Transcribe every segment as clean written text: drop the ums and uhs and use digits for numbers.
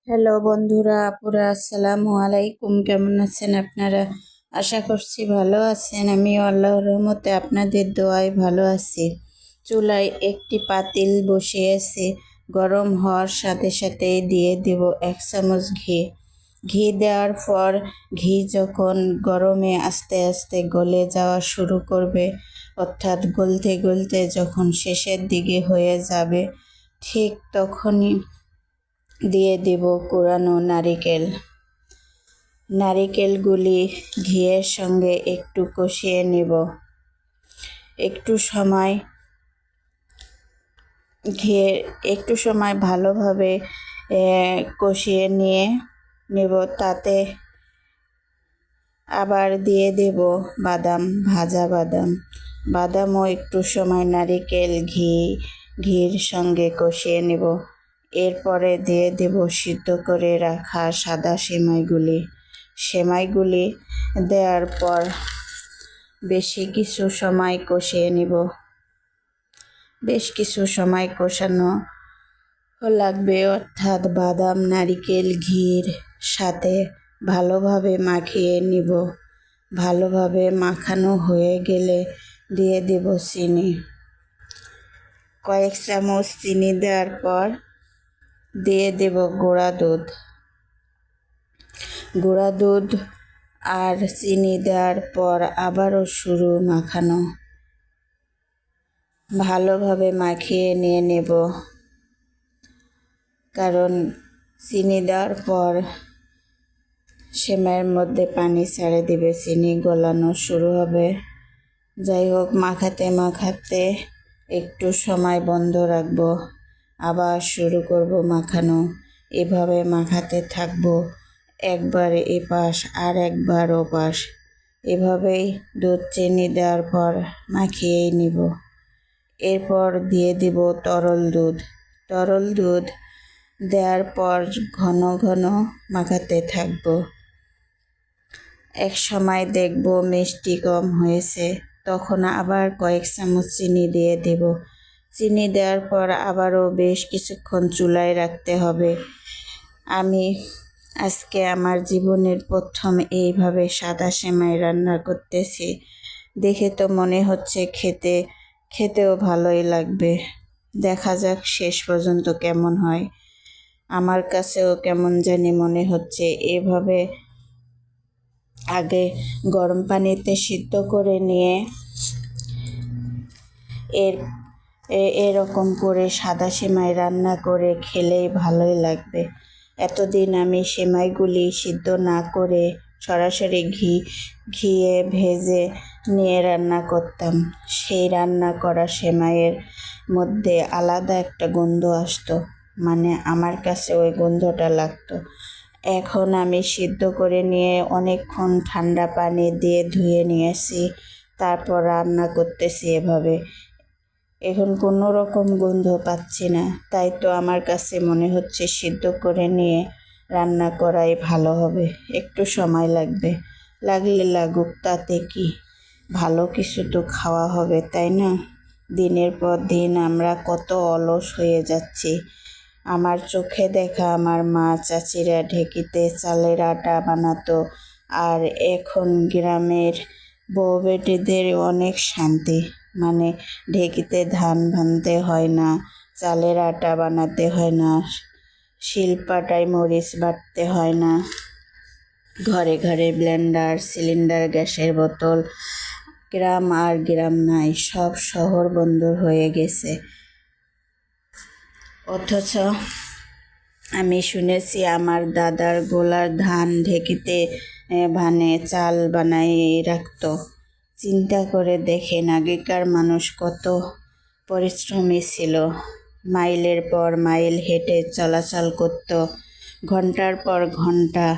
Hello বন্ধুরা, আপুরা, আসসালামু আলাইকুম। কেমন আছেন আপনারা? আশা করছি ভালো আছেন। আমি আল্লাহর রহমতে আপনাদের দোয়ায় ভালো আছি। চুলায় একটি পাতিল বসিয়েছি। গরম হওয়ার সাথে সাথে দিয়ে দেব 1 চামচ ঘি। ঘি দেওয়ার পর ঘি যখন গরমে আস্তে আস্তে গলে যাওয়া শুরু করবে, অর্থাৎ গলতে গলতে যখন শেষের দিকে হয়ে যাবে, ঠিক তখনই দিয়ে দেব কোরানো নারিকেল। নারিকেলগুলি ঘিয়ের সঙ্গে একটু কষিয়ে নেব। একটু সময় একটু সময় ভালোভাবে কষিয়ে নিয়ে নেব। তাতে আবার দিয়ে দেব বাদাম, ভাজা বাদাম। বাদামও একটু সময় নারিকেল ঘির সঙ্গে কষিয়ে নেব। এরপরে দিয়ে দেব সিদ্ধ করে রাখা সাদা সেমাইগুলি দেওয়ার পর বেশি কিছু সময় কষিয়ে নেব। বেশ কিছু সময় কষানো লাগবে, অর্থাৎ বাদাম নারিকেল ঘির সাথে ভালোভাবে মাখিয়ে নিব। ভালোভাবে মাখানো হয়ে গেলে দিয়ে দেব চিনি। কয়েক চামচ চিনি দেওয়ার পর দিয়ে দেব গুঁড়া দুধ আর চিনি দেওয়ার পর আবারও মাখানো। ভালোভাবে মাখিয়ে নিয়ে নেব, কারণ চিনি দেওয়ার পর সেমাইয়ের মধ্যে পানি ছেড়ে দিবে, চিনি গলানো শুরু হবে। যাই হোক, মাখাতে মাখাতে একটু সময় বন্ধ রাখবো, আবার শুরু করব মাখানো। এভাবে মাখাতে থাকবো, একবার এপাশ আর একবার ওপাশ। এভাবেই দুধ চিনি দেওয়ার পর মাখিয়েই নিব। এরপর দিয়ে দিব তরল দুধ দেওয়ার পর ঘন ঘন মাখাতে থাকবো। এক সময় দেখব মিষ্টি কম হয়েছে, তখন আবার কয়েক চামচ চিনি দিয়ে দেব। চিনি দেওয়ার পর আবারও বেশ কিছুক্ষণ চুলায় রাখতে হবে। আমি আজকে আমার জীবনের প্রথম এইভাবে সাদা সেমাই রান্না করতেছি। দেখে তো মনে হচ্ছে খেতেও ভালোই লাগবে। দেখা যাক শেষ পর্যন্ত কেমন হয়। আমার কাছেও কেমন জানি মনে হচ্ছে। এভাবে আগে গরম পানিতে সিদ্ধ করে নিয়ে এরকম করে সাদা সেমাই রান্না করে খেলেই ভালোই লাগবে। এতদিন আমি সেমাইগুলি সিদ্ধ না করে সরাসরি ঘিয়ে ভেজে নিয়ে রান্না করতাম। সেই রান্না করা সেমাইয়ের মধ্যে আলাদা একটা গন্ধ আসতো, মানে আমার কাছে ওই গন্ধটা লাগতো। এখন আমি সিদ্ধ করে নিয়ে অনেকক্ষণ ঠান্ডা পানি দিয়ে ধুয়ে নিয়েছি, তারপর রান্না করতেছি এভাবে। এখন কোনো রকম গন্ধ পাচ্ছি না, তাই তো আমার কাছে মনে হচ্ছে সিদ্ধ করে নিয়ে রান্না করাই ভালো হবে। একটু সময় লাগলে লাগুক, তাতে কি, ভালো কিছু তো খাওয়া হবে, তাই না? দিনের পর দিন আমরা কত অলস হয়ে যাচ্ছি। আমার চোখে দেখা আমার মা চাচিরা ঢেঁকিতে চালের আটা বানাতো, আর এখন গ্রামের বউ বেটিদের অনেক শান্তি, মানে ঢেঁকিতে ধান ভানতে হয় না, চালের আটা বানাতে হয় না, শিলপাটায় মরিচ বাটতে হয় না, ঘরে ঘরে ব্লেন্ডার, সিলিন্ডার, গ্যাসের বোতল। গ্রাম আর গ্রাম নাই, সব শহর বন্দর হয়ে গেছে। অথচ আমি শুনেছি আমার দাদার গোলার ধান ঢেঁকিতে ভানে চাল বানাই রাখতো। চিন্তা করে দেখেন আগেকার মানুষ কত পরিশ্রমী ছিল। মাইলের পর মাইল হেঁটে চলাচল করত, ঘন্টার পর ঘন্টা।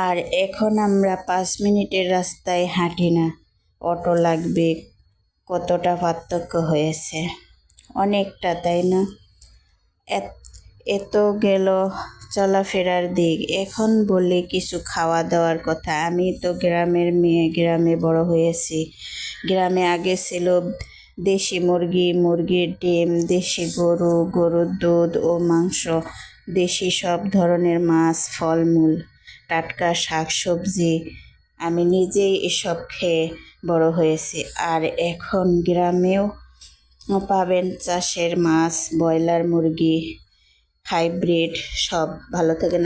আর এখন আমরা 5 মিনিটের রাস্তায় হাঁটি না, অটো লাগবে। কতটা পার্থক্য হয়েছে, অনেকটা, তাই না? এত গেল চলাফেরার দিক। এখন বলি কিছু খাওয়া দাওয়ার কথা। আমি তো গ্রামের মেয়ে, গ্রামে বড় হয়েছি। গ্রামে আগে ছিল দেশি মুরগির ডিম, দেশি গরুর দুধ ও মাংস, দেশি সব ধরনের মাছ, ফলমূল, টাটকা শাকসবজি। আমি নিজেই এসব খেয়ে বড় হয়েছি। আর এখন গ্রামেও পাবেন চাষের মাছ, ব্রয়লার মুরগি, হাইব্রিড সব। ভালো থাকেন।